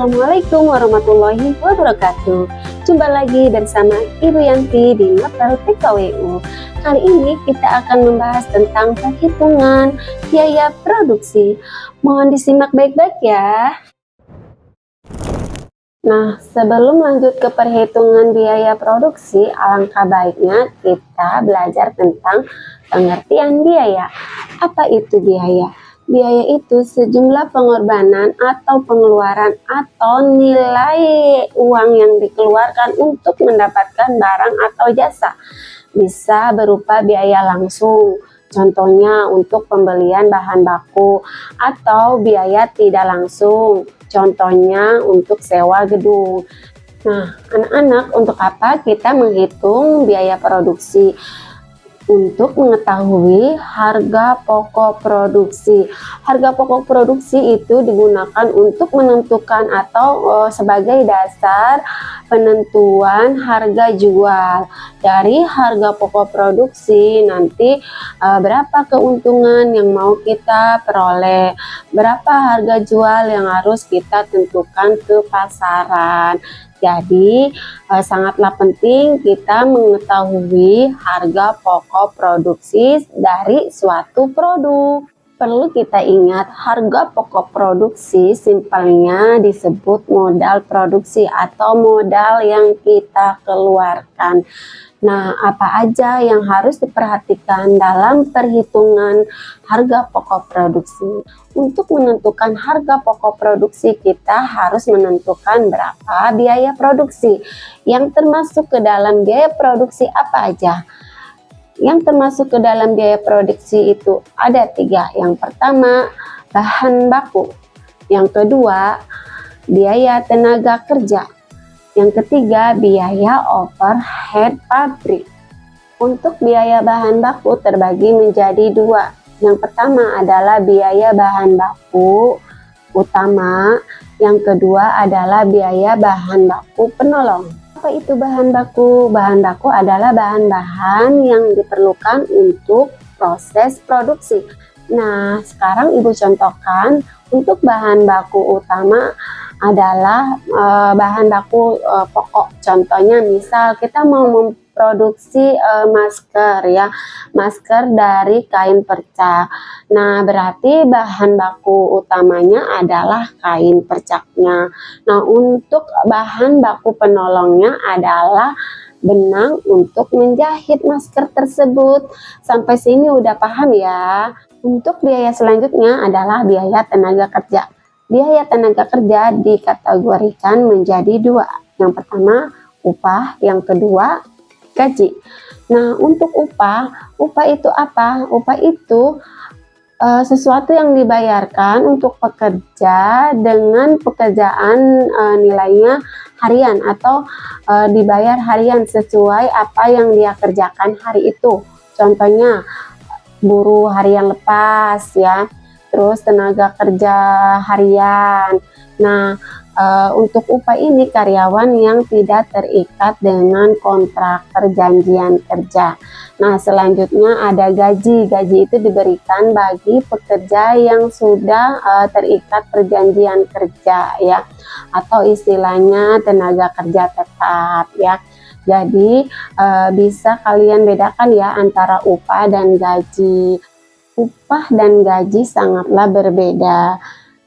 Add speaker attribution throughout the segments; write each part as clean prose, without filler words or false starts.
Speaker 1: Assalamualaikum warahmatullahi wabarakatuh. Jumpa lagi bersama Ibu Yanti di Ngepel PKWU. Kali ini kita akan membahas tentang perhitungan biaya produksi. Mohon disimak baik-baik ya. Nah, sebelum lanjut ke perhitungan biaya produksi, alangkah baiknya kita belajar tentang pengertian biaya. Apa itu biaya? Biaya itu sejumlah pengorbanan atau pengeluaran atau nilai uang yang dikeluarkan untuk mendapatkan barang atau jasa. Bisa berupa biaya langsung, contohnya untuk pembelian bahan baku, atau biaya tidak langsung, contohnya untuk sewa gedung. Nah, anak-anak, untuk apa kita menghitung biaya produksi? Untuk mengetahui harga pokok produksi. Harga pokok produksi itu digunakan untuk menentukan atau sebagai dasar penentuan harga jual. Dari harga pokok produksi nanti berapa keuntungan yang mau kita peroleh, berapa harga jual yang harus kita tentukan ke pasaran. Jadi sangatlah penting kita mengetahui harga pokok produksi dari suatu produk. Perlu kita ingat, harga pokok produksi simpelnya disebut modal produksi atau modal yang kita keluarkan. Nah, apa aja yang harus diperhatikan dalam perhitungan harga pokok produksi? Untuk menentukan harga pokok produksi, kita harus menentukan berapa biaya produksi. Yang termasuk ke dalam biaya produksi apa aja? Yang termasuk ke dalam biaya produksi itu ada 3. Yang pertama, bahan baku. Yang kedua, biaya tenaga kerja. Yang ketiga, biaya overhead pabrik. Untuk biaya bahan baku terbagi menjadi 2. Yang pertama adalah biaya bahan baku utama. Yang kedua adalah biaya bahan baku penolong. Apa itu bahan baku? Bahan baku adalah bahan-bahan yang diperlukan untuk proses produksi. Nah, sekarang Ibu contohkan untuk bahan baku utama adalah bahan baku pokok. Contohnya misal kita mau memproduksi masker ya, masker dari kain perca. Nah, berarti bahan baku utamanya adalah kain percaknya. Nah, untuk bahan baku penolongnya adalah benang untuk menjahit masker tersebut. Sampai sini udah paham ya? Untuk biaya selanjutnya adalah biaya tenaga kerja. Biaya tenaga kerja dikategorikan menjadi 2. Yang pertama upah, yang kedua gaji. Nah, untuk upah itu apa? Upah itu sesuatu yang dibayarkan untuk pekerja dengan pekerjaan nilainya harian atau dibayar harian sesuai apa yang dia kerjakan hari itu. Contohnya buruh harian lepas ya. Terus tenaga kerja harian. Nah, untuk upah ini karyawan yang tidak terikat dengan kontrak perjanjian kerja. Nah, selanjutnya ada gaji. Gaji itu diberikan bagi pekerja yang sudah terikat perjanjian kerja ya, atau istilahnya tenaga kerja tetap ya. Jadi bisa kalian bedakan ya antara upah dan gaji. Upah dan gaji sangatlah berbeda.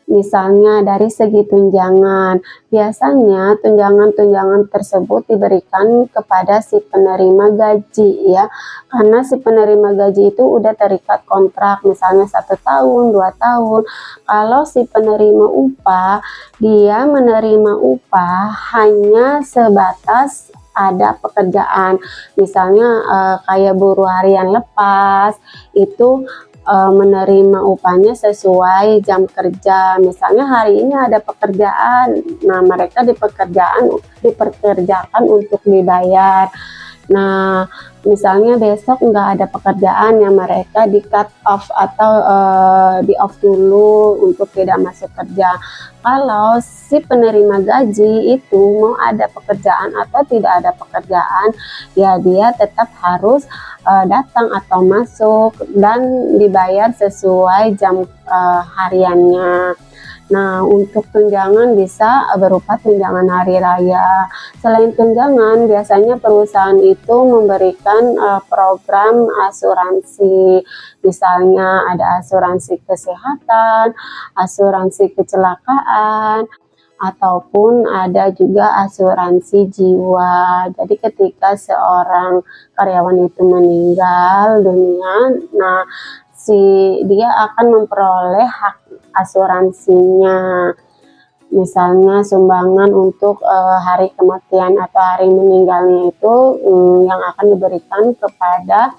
Speaker 1: Misalnya dari segi tunjangan, biasanya tunjangan-tunjangan tersebut diberikan kepada si penerima gaji ya, karena si penerima gaji itu udah terikat kontrak, misalnya 1 tahun, 2 tahun. Kalau si penerima upah, dia menerima upah hanya sebatas ada pekerjaan, misalnya kayak buruh harian lepas itu menerima upahnya sesuai jam kerja. Misalnya hari ini ada pekerjaan, nah mereka dipekerjakan untuk dibayar. Nah, misalnya besok nggak ada pekerjaan, yang mereka di cut off atau di off dulu untuk tidak masuk kerja. Kalau si penerima gaji itu mau ada pekerjaan atau tidak ada pekerjaan, ya dia tetap harus datang atau masuk dan dibayar sesuai jam hariannya. Nah, untuk tunjangan bisa berupa tunjangan hari raya. Selain tunjangan, biasanya perusahaan itu memberikan program asuransi. Misalnya ada asuransi kesehatan, asuransi kecelakaan, ataupun ada juga asuransi jiwa. Jadi ketika seorang karyawan itu meninggal dunia, nah dia akan memperoleh hak asuransinya. Misalnya sumbangan untuk hari kematian atau hari meninggalnya itu yang akan diberikan kepada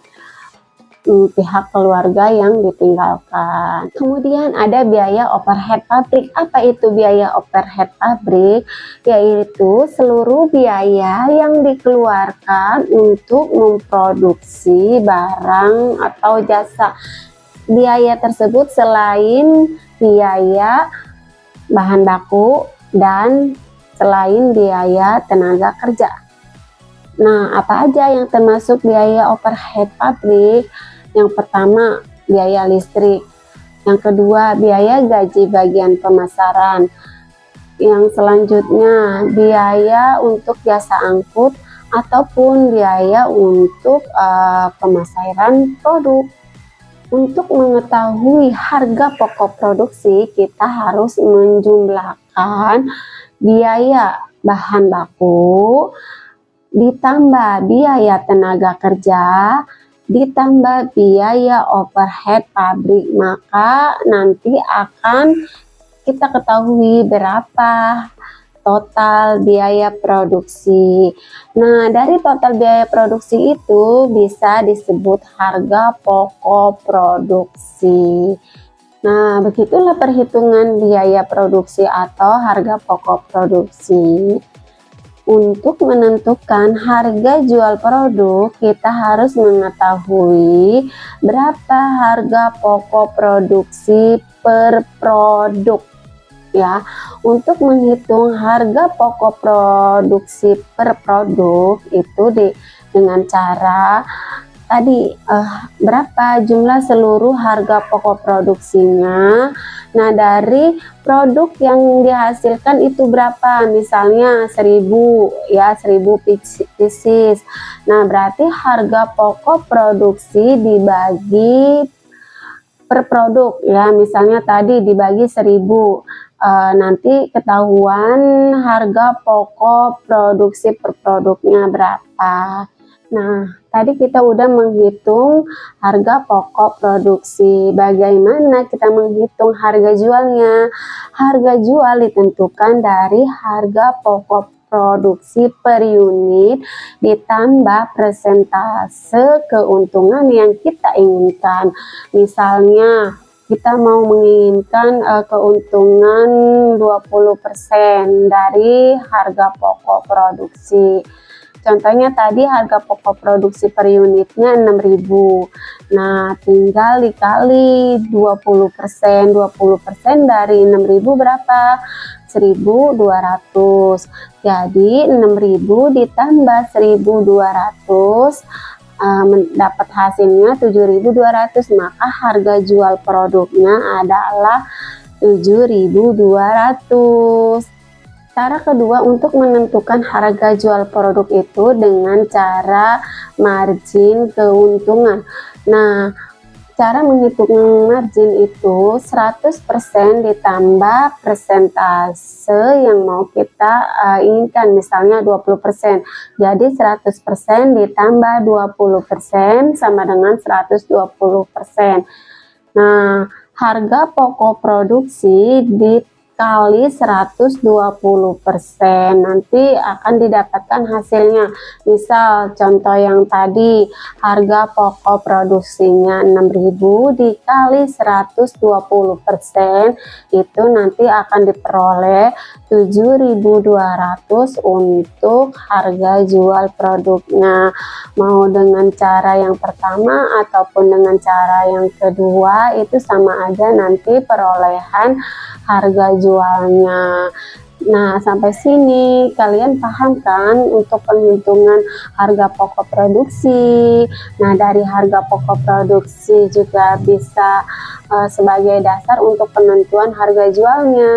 Speaker 1: pihak keluarga yang ditinggalkan. Kemudian ada biaya overhead pabrik. Apa itu biaya overhead pabrik? Yaitu seluruh biaya yang dikeluarkan untuk memproduksi barang atau jasa. Biaya tersebut selain biaya bahan baku dan selain biaya tenaga kerja. Nah, apa aja yang termasuk biaya overhead pabrik? Yang pertama, biaya listrik. Yang kedua, biaya gaji bagian pemasaran. Yang selanjutnya, biaya untuk jasa angkut ataupun biaya untuk pemasaran produk. Untuk mengetahui harga pokok produksi, kita harus menjumlahkan biaya bahan baku, ditambah biaya tenaga kerja, ditambah biaya overhead pabrik, maka nanti akan kita ketahui berapa total biaya produksi. Nah, dari total biaya produksi itu bisa disebut harga pokok produksi. Nah, begitulah perhitungan biaya produksi atau harga pokok produksi. Untuk menentukan harga jual produk, kita harus mengetahui berapa harga pokok produksi per produk. Ya, untuk menghitung harga pokok produksi per produk itu dengan cara tadi berapa jumlah seluruh harga pokok produksinya. Nah, dari produk yang dihasilkan itu berapa, misalnya 1000 ya, 1000 pieces. Nah, berarti harga pokok produksi dibagi per produk ya, misalnya tadi dibagi 1000, nanti ketahuan harga pokok produksi per produknya berapa. Nah, tadi kita udah menghitung harga pokok produksi. Bagaimana kita menghitung harga jualnya? Harga jual ditentukan dari harga pokok produksi per unit ditambah persentase keuntungan yang kita inginkan. Misalnya kita mau menginginkan keuntungan 20% dari harga pokok produksi. Contohnya tadi harga pokok produksi per unitnya 6.000. Nah, tinggal dikali 20%. 20% dari 6.000 berapa? 1.200. Jadi 6.000 ditambah 1.200 mendapat hasilnya 7.200. Maka harga jual produknya adalah 7.200. Cara kedua untuk menentukan harga jual produk itu dengan cara margin keuntungan. Nah, cara menghitung margin itu 100% ditambah persentase yang mau kita inginkan, misalnya 20%. Jadi 100% ditambah 20% sama dengan 120%. Nah, harga pokok produksi dikali 120%, nanti akan didapatkan hasilnya. Misal contoh yang tadi, harga pokok produksinya 6.000 dikali 120%, itu nanti akan diperoleh 7.200 untuk harga jual produknya. Mau dengan cara yang pertama ataupun dengan cara yang kedua itu sama aja, nanti perolehan harga jualnya. Nah, sampai sini kalian paham kan untuk penghitungan harga pokok produksi. Nah, dari harga pokok produksi juga bisa sebagai dasar untuk penentuan harga jualnya.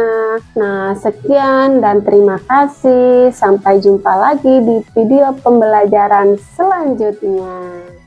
Speaker 1: Nah, sekian dan terima kasih. Sampai jumpa lagi di video pembelajaran selanjutnya.